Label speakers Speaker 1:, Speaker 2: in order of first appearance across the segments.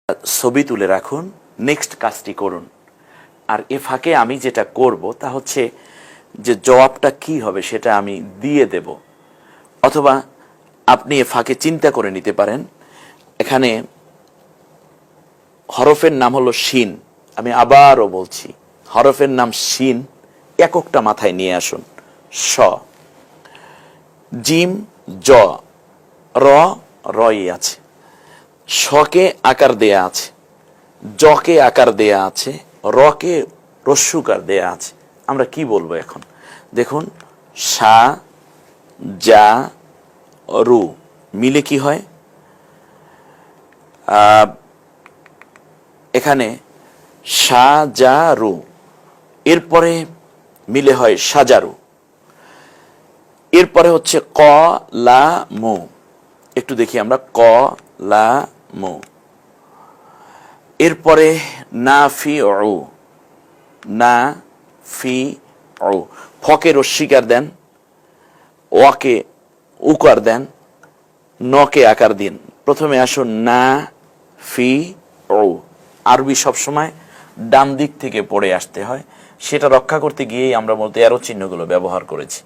Speaker 1: ছবি তুলে রাখুন, নেক্সট কাজটি করুন। আর এ ফাঁকে আমি যেটা করব তা হচ্ছে যে জবাবটা কি হবে সেটা আমি দিয়ে দেব, অথবা আপনি এ ফাঁকে চিন্তা করে নিতে পারেন। এখানে হরফের নাম হলো শিন। আমি আবারও বলছি, হরফের নাম শিন। এককটা মাথায় নিয়ে আসুন। স, জিম, জ, র, রই আছে। শকে আকার দেয়া আছে, জকে আকার দেয়া আছে, রকে রস্যুকার দেয়া আছে। আমরা কি বলবো এখন? দেখুন, সা, যা, রু মিলে কি হয়? এখানে সা, যা, রু, এরপরে মিলে হয় সাজারু। এরপরে হচ্ছে ক, লা, মু। একটু দেখি আমরা, ক, লা, মু। এরপরে না ফি উ, না ফি উ। ফকে রস্বীকার দেন, ওয়াকে উকার দেন, নকে আকার দিন। প্রথমে আসুন না ফি উ। আরবি সবসময় ডান দিক থেকে পড়ে আসতে হয়, সেটা রক্ষা করতে গিয়েই আমরা মূলত এরো চিহ্নগুলো ব্যবহার করেছি।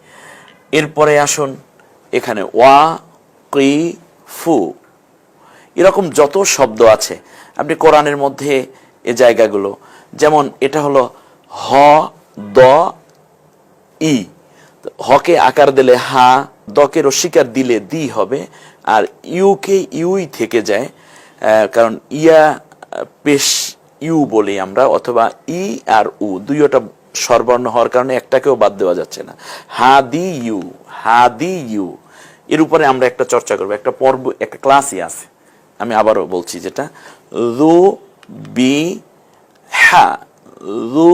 Speaker 1: এরপরে আসুন এখানে ওয়া, কি, ফু। এরকম যত শব্দ আছে আপনি কোরআনের মধ্যে এ জায়গাগুলো, যেমন এটা হলো হ, দ, ই। হকে আকার দিলে হা, দকে রস্বীকার দিলে দি হবে, আর ইউকে ইউই থেকে যায়, কারণ ইয়া পেশ ইউ বলি আমরা, অথবা ই আর উ দুইটা স্বরবর্ণ হওয়ার কারণে একটাকেও বাদ দেওয়া যাচ্ছে না। হা দি ইউ, হা দি ইউ। এর উপরে আমরা একটা চর্চা করবো, একটা পর্ব, একটা ক্লাসই আছে। আমি আবারও বলছি, যেটা রু বি হা, রু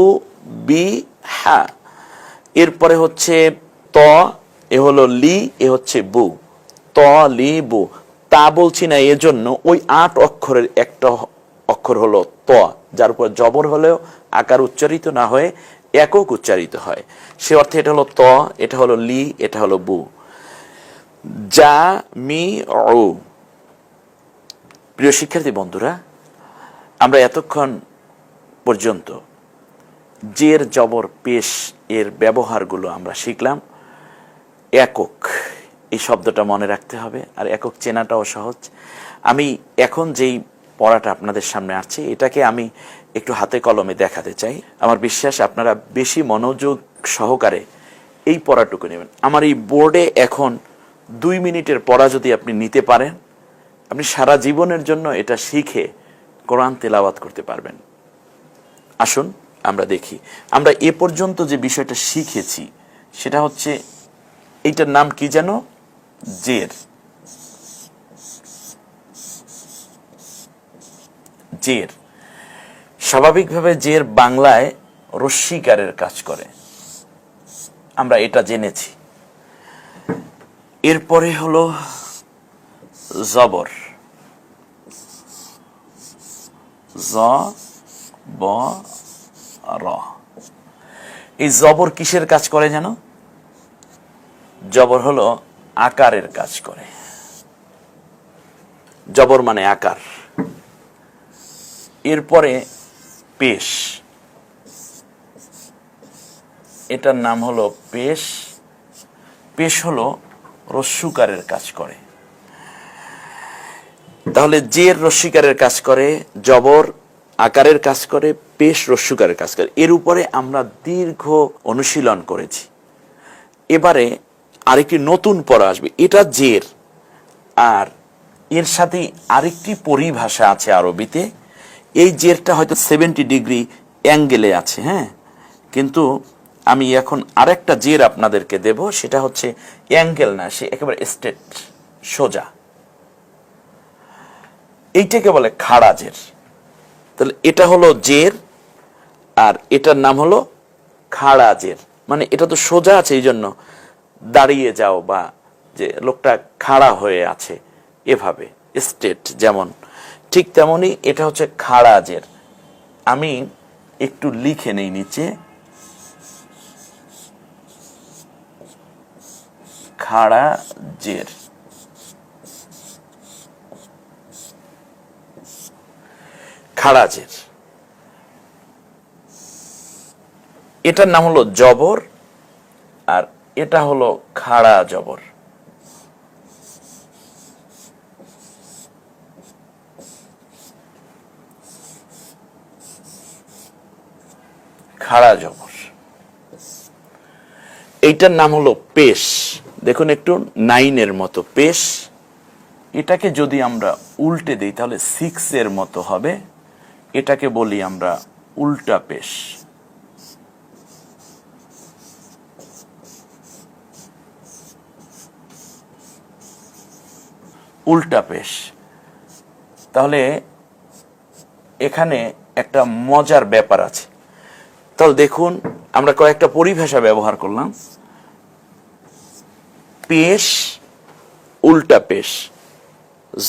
Speaker 1: বি হা। এরপরে হচ্ছে ত, এ হলো লি, এ হচ্ছে বু। ত, লি, বু। তা বলছি না এজন্য, ওই 8 অক্ষরের একটা অক্ষর হলো ত, যার উপর জবর হলেও আকার উচ্চারিত না হয়ে একক উচ্চারিত হয়। সে অর্থে এটা হলো ত, এটা হলো লি, এটা হলো বু। যা, মি, উ। প্রিয় শিক্ষার্থী বন্ধুরা, আমরা এতক্ষণ পর্যন্ত জের, জবর, পেশ এর ব্যবহারগুলো আমরা শিখলাম। একক, এই শব্দটা মনে রাখতে হবে, আর একক চেনাটাও সহজ। আমি এখন যেই পড়াটা আপনাদের সামনে আসছে, এটাকে আমি একটু হাতে কলমে দেখাতে চাই। আমার বিশ্বাস আপনারা বেশি মনোযোগ সহকারে এই পড়াটুকু নেবেন। আমার এই বোর্ডে এখন 2 মিনিটের পড়া যদি আপনি নিতে পারেন, আপনি সারা জীবনের জন্য এটা শিখে কোরআন তেলাওয়াত করতে পারবেন। আসুন আমরা দেখি, আমরা এ পর্যন্ত যে বিষয়টা শিখেছি সেটা হচ্ছে, এইটার নাম কি যেন? জের। জের স্বাভাবিকভাবে জের বাংলায় রস্বীকারের কাজ করে, আমরা এটা জেনেছি। এরপরে হলো জবর, জ, ব, র। এই জবর কিসের কাজ করে জানো? জবর হলো আকারের কাজ করে। জবর মানে আকার। এরপরে পেশ, এটার নাম হলো পেশ। পেশ হলো রস্যুকারের কাজ করে। তাহলে জের রস্যিকারের কাজ করে, জবর আকারের কাজ করে, পেশ রস্যুকারের কাজ করে। এর উপরে আমরা দীর্ঘ অনুশীলন করেছি। এবারে আরেকটি নতুন পড়া আসবে, এটা জের, আর এর সাথে আরেকটি পরিভাষা আছে আরবিতে। এই জেরটা হয়তো 70 ডিগ্রি অ্যাঙ্গেলে আছে, হ্যাঁ, কিন্তু আমি এখন আরেকটা জের আপনাদেরকে দেব, সেটা হচ্ছে অ্যাঙ্গেল না, সে একেবারে স্ট্রেট, সোজা। এইটাকে বলে খাড়া জের। তাহলে এটা হলো জের, আর এটার নাম হলো খাড়া জের। মানে এটা তো সোজা আছে, এই জন্য দাঁড়িয়ে যাও, বা যে লোকটা খাড়া হয়ে আছে এভাবে স্ট্রেট, যেমন ঠিক তেমনি এটা হচ্ছে খাড়া জের। আমি একটু লিখে নেই নিচে, খাড়া জের। খাড়াজের, এটার নাম হলো জবর, আর এটা হলো খাড়া জবর। খাড়া জবর, এইটার নাম হলো পেশ। দেখুন একটু নাইনের মতো পেশ। এটাকে যদি আমরা উল্টে দিই তাহলে 6 এর মতো হবে। এটাকে বলি আমরা উল্টা পেশ। উল্টা পেশ। তাহলে এখানে একটা মজার ব্যাপার আছে। তাহলে দেখুন আমরা কয়েকটা পরিভাষা ব্যবহার করলাম। পেশ, উল্টা পেশ,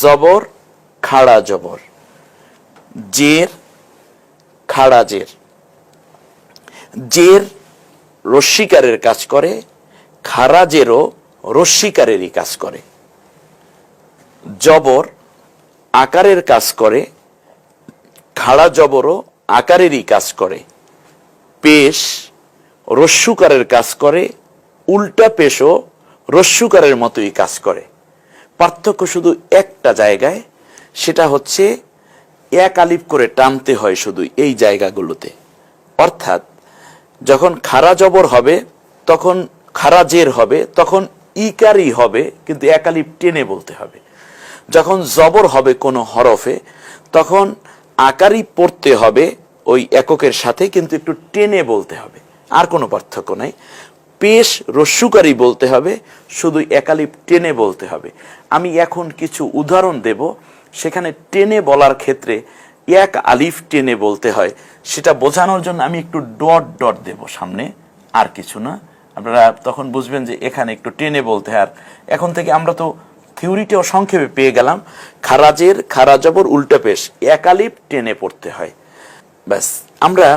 Speaker 1: জবর, খাড়া জবর, জের, খাড়া জের। জের রস্যিকারের কাজ করে, খাড়া জেরও রস্যিকারেরই কাজ করে। জবর আকারের কাজ করে, খাড়া জবরও আকারেরই কাজ করে। পেশ রস্যুকারের কাজ করে, উল্টা পেশও রস্যুকারের মতোই কাজ করে। পার্থক্য শুধু একটা জায়গায়, সেটা হচ্ছে এক আলিফ করে টানতে হয় শুধু এই জায়গাগুলোতে। অর্থাৎ যখন খাড়া জবর হবে, তখন খাড়া জের হবে, তখন ইকারই হবে, কিন্তু এক আলিফ টেনে বলতে হবে। যখন জবর হবে কোনো হরফে, তখন আকারই পড়তে হবে ওই এককের সাথে, কিন্তু একটু টেনে বলতে হবে, আর কোনো পার্থক্য নাই। পেশ রস্যুকারী বলতে হবে, শুধু একালিপ টেনে বলতে হবে। আমি এখন কিছু উদাহরণ দেব, সেখানে টেনে বলার ক্ষেত্রে এক আলিফ টেনে বলতে হয়, সেটা বোঝানোর জন্য আমি একটু ডট ডট দেব সামনে, আর কিছু না। আপনারা তখন বুঝবেন যে এখানে একটু টেনে বলতে হয়। আর এখন থেকে আমরা তো থিওরিটাও সংক্ষেপে পেয়ে গেলাম। খারাজের, খাড়া জবর, উল্টা পেশ, এক আলিফ টেনে পড়তে হয়। ব্যাস, আমরা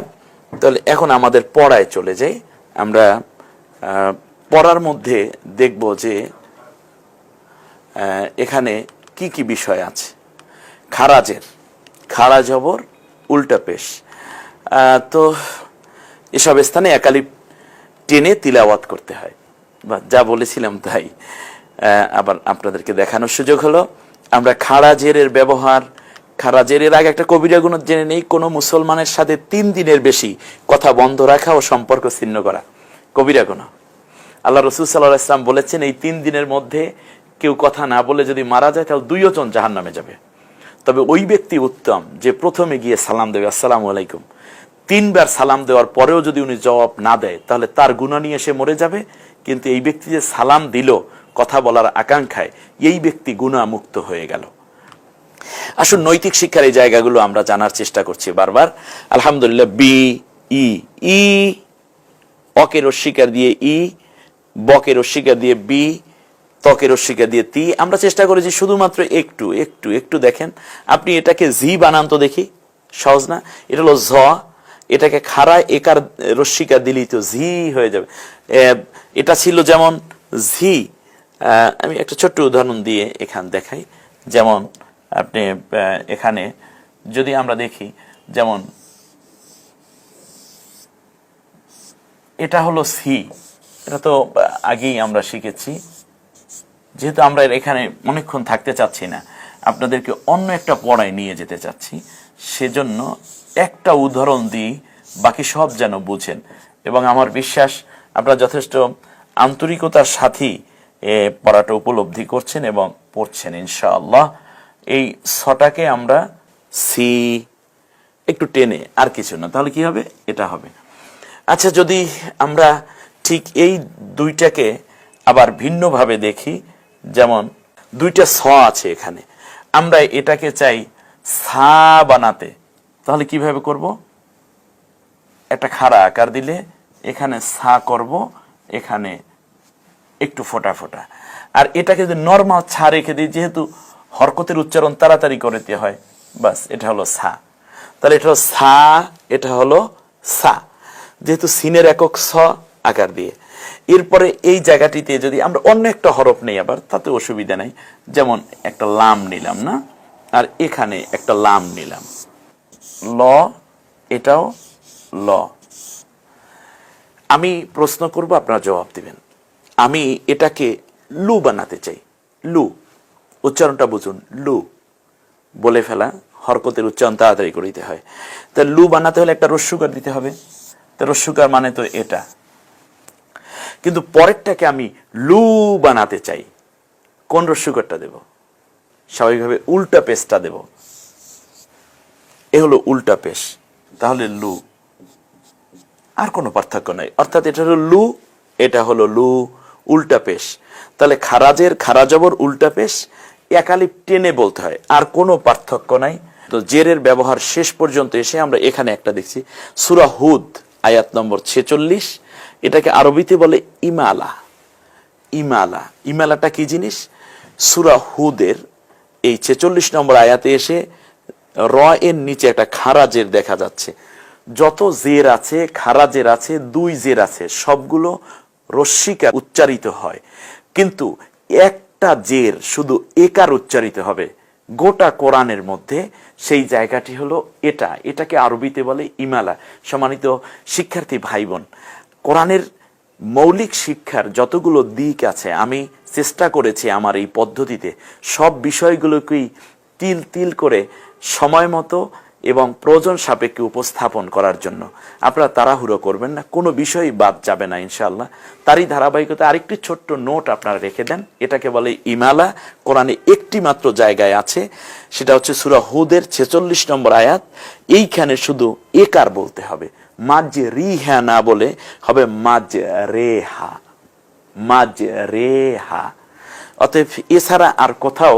Speaker 1: তাহলে এখন আমাদের পড়ায় চলে যাই। আমরা পড়ার মধ্যে দেখব যে এখানে কি কি বিষয় আছে। খারাজের, খাড়া জবর, উল্টা পেশ, তো এসব স্থানে একালিপ টেনে তিলাওয়াত করতে হয়। বা যা বলেছিলাম তাই আবার আপনাদেরকে দেখানোর সুযোগ হলো। আমরা খাড়া জেরের ব্যবহার, খাড়া জেরের আগে একটা কবিরা গুণত জেনে নেই। কোনো মুসলমানের সাথে 3 দিনের বেশি কথা বন্ধ রাখা ও সম্পর্ক ছিন্ন করা কবিরা গুনাহ। আল্লাহ রসুল সাল্লাল্লাহু আলাইহি ওয়াসাল্লাম বলেছেন, এই 3 দিনের মধ্যে কেউ কথা না বলে যদি মারা যায়, তাহলে 2 জন জাহান্নামে যাবে। তবে ওই ব্যক্তি উত্তম যে প্রথমে গিয়ে সালাম দেবে, আসসালামু আলাইকুম। 3 বার সালাম দেওয়ার পরেও যদি উনি জবাব না দেয়, তাহলে তার গুনাহ নিয়ে সে মরে যাবে। কিন্তু এই ব্যক্তি যে সালাম দিল কথা বলার আকাঙ্ক্ষায়, এই ব্যক্তি গুনাহ মুক্ত হয়ে গেল। আসুন নৈতিক শিক্ষার এই জায়গাগুলো আমরা জানার চেষ্টা করছি বারবার। আলহামদুলিল্লাহ, বি ই, ই অকে রস্বীকার দিয়ে ই, বকে রস্বীকার দিয়ে বি, তকে রস্বীকার দিয়ে তি। আমরা চেষ্টা করেছি শুধুমাত্র একটু একটু একটু দেখেন। আপনি এটাকে জি বানান তো দেখি, সহজ না? এটা হলো জ, এটাকে খাড়া একার রস্বীকার দিলেই তো জি হয়ে যাবে। এটা ছিল যেমন ঝি। আমি একটা ছোট্ট উদাহরণ দিয়ে এখান দেখাই। যেমন আপনি এখানে যদি আমরা দেখি, যেমন এটা হলো সি, এটা তো আগেই আমরা শিখেছি। যেহেতু আমরা এখানে অনেকক্ষণ থাকতে চাচ্ছি না, আপনাদেরকে অন্য একটা পড়ায় নিয়ে যেতে চাচ্ছি, সেজন্য একটা উদাহরণ দিই, বাকি সব যেন বুঝেন। এবং আমার বিশ্বাস আপনারা যথেষ্ট আন্তরিকতার সাথেই পড়াটা উপলব্ধি করছেন এবং পড়ছেন ইনশাআল্লাহ। এই ছটাকে আমরা সি একটু টেনে, আর কিছু না, তাহলে কি হবে? এটা হবে। আচ্ছা, যদি আমরা ঠিক এই দুইটাকে আবার ভিন্নভাবে দেখি, যেমন দুইটা স আছে এখানে, আমরা এটাকে চাই সা বানাতে, তাহলে কিভাবে করব? একটা খাড়া আকার দিলে এখানে সা করব, এখানে একটু ফোটা ফোটা। আর এটাকে যদি নর্মাল ছা রেখে দিই, যেহেতু হরকতের উচ্চারণ তাড়াতাড়ি করতে হয়, বাস এটা হলো সা। তাহলে এটা হলো সা, এটা হলো সা, যেহেতু সিনের একক স আকার দিয়ে। এরপরে এই জায়গাটিতে যদি আমরা অন্য একটা হরফ নেই, আবার তাতে অসুবিধা নাই। যেমন একটা লাম নিলাম না, আর এখানে একটা লাম নিলাম, ল, এটাও ল। আমি প্রশ্ন করব, আপনারা জবাব দিবেন। আমি এটাকে লু বানাতে চাই। লু, উচ্চারণটা বুঝুন। লু বলে ফেলা, হরকতের উচ্চারণ তাড়াতাড়ি করে দিতে হয়। তা লু বানাতে হলে একটা রস্যুকার দিতে হবে। তা রস্যুকার মানে তো এটা, কিন্তু পরেরটাকে আমি লু বানাতে চাই। কোন রস্যুকারটা দেব? স্বাভাবিকভাবে উল্টা পেশটা দেব। এ হলো উল্টা পেশ, তাহলে লু। আর কোনো পার্থক্য নাই, অর্থাৎ এটা হলো লু, এটা হলো লু, উল্টা পেশ। তাহলে খারাজের খারাজবর উল্টা পেশ একালিপ টেনে বলতে হয়, আর কোনো পার্থক্য নাই। তো জেরের ব্যবহার শেষ পর্যন্ত এসে আমরা এখানে একটা দেখছি, সূরা হুদ আয়াত নম্বর 46। এটাকে আরবিতে বলে ইমালা। ইমালা, ইমালাটা কি জিনিস? সূরা হুদের এই 46 নম্বর আয়াতে এসে র এর নিচে একটা খারাজের দেখা যাচ্ছে। যত জের আছে, খারাজের আছে, দুই জের আছে, সবগুলো রস্যিকার উচ্চারিত হয়, কিন্তু একটা জের শুধু একার উচ্চারিত হবে গোটা কোরআনের মধ্যে। সেই জায়গাটি হলো এটা, এটাকে আরবিতে বলে ইমালা। সম্মানিত শিক্ষার্থী ভাই বোন, কোরআনের মৌলিক শিক্ষার যতগুলো দিক আছে আমি চেষ্টা করেছি আমার এই পদ্ধতিতে সব বিষয়গুলোকেই তিল তিল করে সময় মতো এবং প্রয়োজন সাপেক্ষে উপস্থাপন করার জন্য। আপনারা তাড়াহুড়ো করবেন না, কোনো বিষয়ই বাদ যাবে না ইনশাআল্লাহ। তারই ধারাবাহিকতা আরেকটি ছোট্ট নোট আপনারা রেখে দেন। এটাকে বলে ইমালা। কোরআনে একটি মাত্র জায়গায় আছে, সেটা হচ্ছে সূরা হুদের 46 নম্বর আয়াত। এইখানে শুধু একার বলতে হবে, মাজ রিহা না বলে হবে মাজ রেহা, মাজ রেহা। অতএব এছাড়া আর কোথাও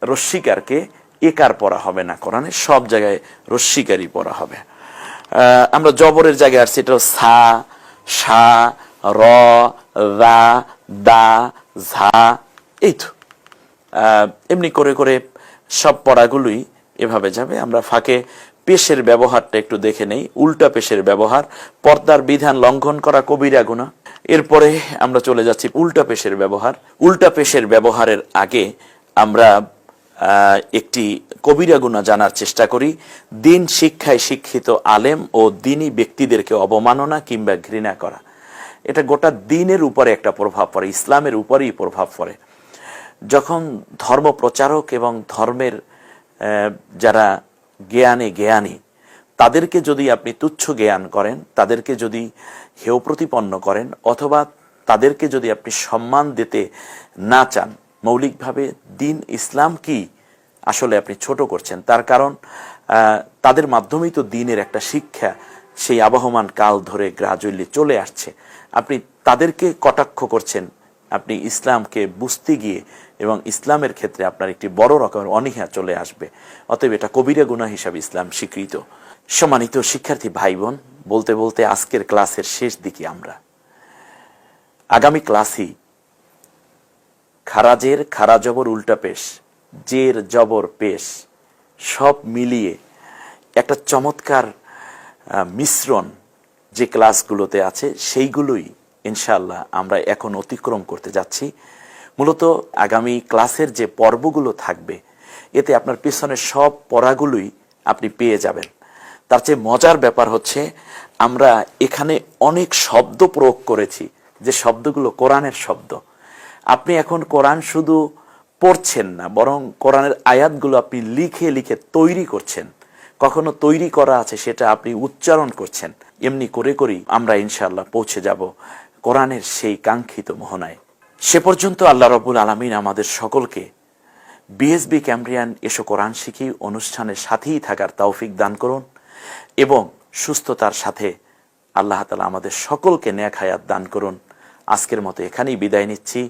Speaker 1: রস্যিকারকে একার পড়া হবে না, কোরআনে সব জায়গায় রস্যিকারই পড়া হবে। আমরা জবরের জায়গায় আসছি, এটা সা, সা, র, রা, দা, ঝা, এই তো এমনি করে করে সব পড়াগুলোই এভাবে যাবে। আমরা ফাঁকে পেশের ব্যবহারটা একটু দেখে নেই। উল্টা পেশের ব্যবহার, পর্দার বিধান লঙ্ঘন করা কবিরা গুনাহ। এরপরে আমরা চলে যাচ্ছি উল্টা পেশের ব্যবহার। উল্টা পেশের ব্যবহারের আগে আমরা একটি কবিরা গুনাহ জানার চেষ্টা করি। দিন শিক্ষায় শিক্ষিত আলেম ও দিনী ব্যক্তিদেরকে অবমাননা কিংবা ঘৃণা করা, এটা গোটা দিনের উপরে একটা প্রভাব পড়ে, ইসলামের উপরেই প্রভাব পড়ে। যখন ধর্ম প্রচারক এবং ধর্মের যারা জ্ঞানী তাদেরকে যদি আপনি তুচ্ছ জ্ঞান করেন, তাদেরকে যদি হেয় প্রতিপন্ন করেন, অথবা তাদেরকে যদি আপনি সম্মান দিতে না চান, মৌলিকভাবে দিন ইসলাম কি আসলে আপনি ছোট করছেন। তার কারণ তাদের মাধ্যমেই তো দিনের একটা শিক্ষা সেই আবহমান কাল ধরে গ্রাজুয়ালি চলে আসছে। আপনি তাদেরকে কটাক্ষ করছেন, আপনি ইসলামকে বুঝতে গিয়ে, এবং ইসলামের ক্ষেত্রে আপনার একটি বড় রকমের অনীহা চলে আসবে। অতএব এটা কবিরা গুনাহ হিসাবে ইসলাম স্বীকৃত। সম্মানিত শিক্ষার্থী ভাই বোন, বলতে বলতে আজকের ক্লাসের শেষ দিকে আমরা। আগামী ক্লাসই খারাজের খারাজবর উল্টা পেশ, জের জবর পেশ সব মিলিয়ে একটা চমৎকার মিশ্রণ যে ক্লাসগুলোতে আছে সেইগুলোই ইনশাআল্লাহ আমরা এখন অতিক্রম করতে যাচ্ছি। মূলত আগামী ক্লাসের যে পর্বগুলো থাকবে, এতে আপনার পেছনের সব পড়াগুলোই আপনি পেয়ে যাবেন। তার চেয়ে মজার ব্যাপার হচ্ছে আমরা এখানে অনেক শব্দ প্রয়োগ করেছি, যে শব্দগুলো কোরআনের শব্দ। আপনি এখন কোরআন শুধু পড়ছেন না, বরং কোরআনের আয়াতগুলো আপনি লিখে লিখে তৈরি করছেন। কখনো তৈরি করা আছে সেটা আপনি উচ্চারণ করছেন। এমনি করে করেই আমরা ইনশাআল্লাহ পৌঁছে যাব কোরআনের সেই কাঙ্ক্ষিত মোহনায়। সে পর্যন্ত আল্লাহ রাব্বুল আলামিন আমাদের সকলকে বিএসবি ক্যামব্রিয়ান এসো কোরআন শিখি অনুষ্ঠানের সাথেই থাকার তৌফিক দান করুন, এবং সুস্থতার সাথে আল্লাহ তাআলা আমাদের সকলকে নেক হায়াত দান করুন। আজকের মতো এখানেই বিদায় নিচ্ছি।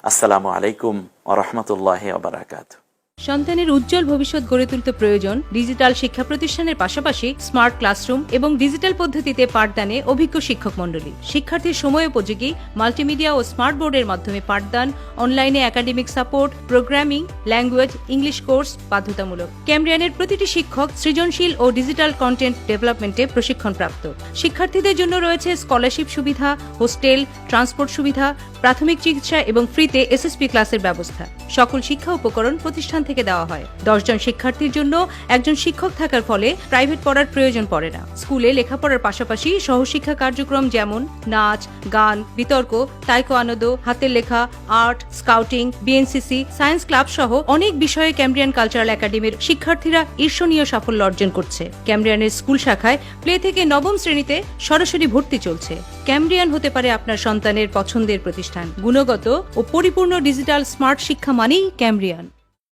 Speaker 1: আসসালামু আলাইকুম ওয়া রাহমাতুল্লাহি ওয়া বারাকাতুহু।
Speaker 2: সন্তানের উজ্জ্বল ভবিষ্যৎ গড়ে তুলতে প্রয়োজন ডিজিটাল শিক্ষা প্রতিষ্ঠানের পাশাপাশি স্মার্ট ক্লাসরুম এবং ডিজিটাল পদ্ধতিতে পাঠদানে অভিজ্ঞ শিক্ষক মণ্ডলী। শিক্ষার্থীর সময় উপযোগী মাল্টিমিডিয়া ও স্মার্ট বোর্ডের মাধ্যমে পাঠদান, অনলাইনে academic support, programming, language, English course বাধ্যতামূলক। ক্যামব্রিয়ানের প্রতিটি শিক্ষক সৃজনশীল ও ডিজিটাল কন্টেন্ট ডেভেলপমেন্টে প্রশিক্ষণপ্রাপ্ত। শিক্ষার্থীদের জন্য রয়েছে স্কলারশিপ সুবিধা, হোস্টেল, ট্রান্সপোর্ট সুবিধা, প্রাথমিক চিকিৎসা এবং ফ্রিতে এসএসপি ক্লাসের ব্যবস্থা। সকল শিক্ষা উপকরণ প্রতিষ্ঠান থেকে দেওয়া হয়। 10 জন শিক্ষার্থীর জন্য একজন শিক্ষক থাকার ফলে প্রাইভেট পড়ার প্রয়োজন পড়ে না। স্কুলে লেখাপড়ার পাশাপাশি সহশিক্ষা কার্যক্রম যেমন নাচ, গান, বিতর্ক, তাইকোয়ান্দো, হাতের লেখা, art, scouting, BNCC, science club সহ অনেক বিষয়ে ক্যামব্রিয়ান কালচারাল একাডেমির শিক্ষার্থীরা ঈর্ষণীয় সাফল্য অর্জন করছে। ক্যামব্রিয়ানের স্কুল শাখায় প্লে থেকে নবম শ্রেণীতে সরাসরি ভর্তি চলছে। ক্যামব্রিয়ান হতে পারে আপনার সন্তানের পছন্দের প্রতিষ্ঠান। গুণগত ও পরিপূর্ণ ডিজিটাল স্মার্ট শিক্ষা মানেই ক্যামব্রিয়ান।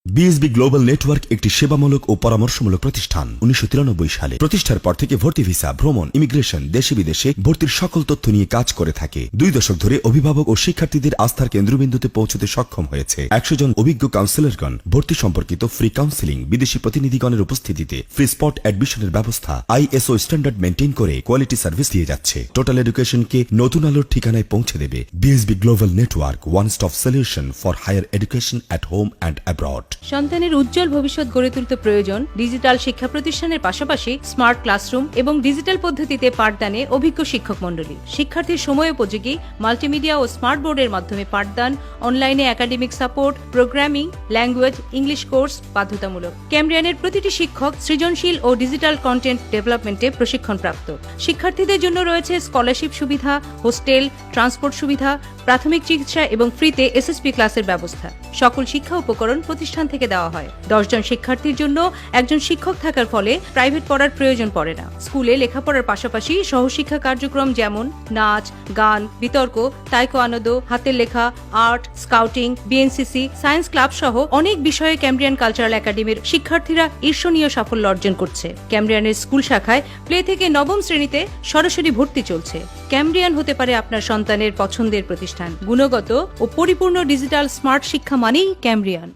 Speaker 3: বিএসবি গ্লোবাল নেটওয়ার্ক একটি সেবামূলক ও পরামর্শমূলক প্রতিষ্ঠান। 1993 সালে প্রতিষ্ঠার পর থেকে ভর্তি ভিসা, ভ্রমণ, ইমিগ্রেশন, দেশে বিদেশে ভর্তির সকল তথ্য নিয়ে কাজ করে থাকে। 2 দশক ধরে অভিভাবক ও শিক্ষার্থীদের আস্থার কেন্দ্রবিন্দুতে পৌঁছতে সক্ষম হয়েছে। 100 জন অভিজ্ঞ কাউন্সিলরগণ ভর্তি সম্পর্কিত ফ্রি কাউন্সিলিং, বিদেশি প্রতিনিধিগণের উপস্থিতিতে ফ্রি স্পট অ্যাডমিশনের ব্যবস্থা, আইএসও স্ট্যান্ডার্ড মেনটেন করে কোয়ালিটি সার্ভিস দিয়ে যাচ্ছে। টোটাল এডুকেশনকে নতুন আলোর ঠিকানায় পৌঁছে দেবে। BSB global network, one stop solution for higher education at home and abroad.
Speaker 2: সন্তানের উজ্জ্বল ভবিষ্যৎ গড়ে তুলতে প্রয়োজন ডিজিটাল শিক্ষা প্রতিষ্ঠানের পাশাপাশি স্মার্ট ক্লাসরুম এবং ডিজিটাল পদ্ধতিতে পাঠদানে অভিজ্ঞ শিক্ষক মণ্ডলী। শিক্ষার্থীর সময় উপযোগী মাল্টিমিডিয়া ও স্মার্ট বোর্ডের মাধ্যমে পাঠদান, অনলাইনে academic support, programming, language, English course বাধ্যতামূলক। ক্যামব্রিয়ানের প্রতিটি শিক্ষক সৃজনশীল ও ডিজিটাল কন্টেন্ট ডেভেলপমেন্টে প্রশিক্ষণপ্রাপ্ত। শিক্ষার্থীদের জন্য রয়েছে স্কলারশিপ সুবিধা, হোস্টেল, ট্রান্সপোর্ট সুবিধা, প্রাথমিক চিকিৎসা এবং ফ্রিতে এসএসপি ক্লাসের ব্যবস্থা। সকল শিক্ষা উপকরণ প্রতিষ্ঠান থেকে দেওয়া হয়। 10 জন শিক্ষার্থীর জন্য একজন শিক্ষক থাকার ফলে প্রাইভেট পড়ার প্রয়োজন পড়ে না। স্কুলে লেখাপড়ার পাশাপাশি সহশিক্ষা কার্যক্রম যেমন নাচ, গান, বিতর্ক, তাইকোয়ান্দো, হাতের লেখা, art, scouting, BNCC, science club সহ অনেক বিষয়ে ক্যামব্রিয়ান কালচারাল একাডেমির শিক্ষার্থীরা ঈর্ষণীয় সাফল্য অর্জন করছে। ক্যামব্রিয়ানের স্কুল শাখায় প্লে থেকে নবম শ্রেণীতে সরাসরি ভর্তি চলছে। ক্যামব্রিয়ান হতে পারে আপনার সন্তানের পছন্দের প্রতিষ্ঠান। গুণগত ও পরিপূর্ণ ডিজিটাল স্মার্ট শিক্ষা মানেই ক্যামব্রিয়ান।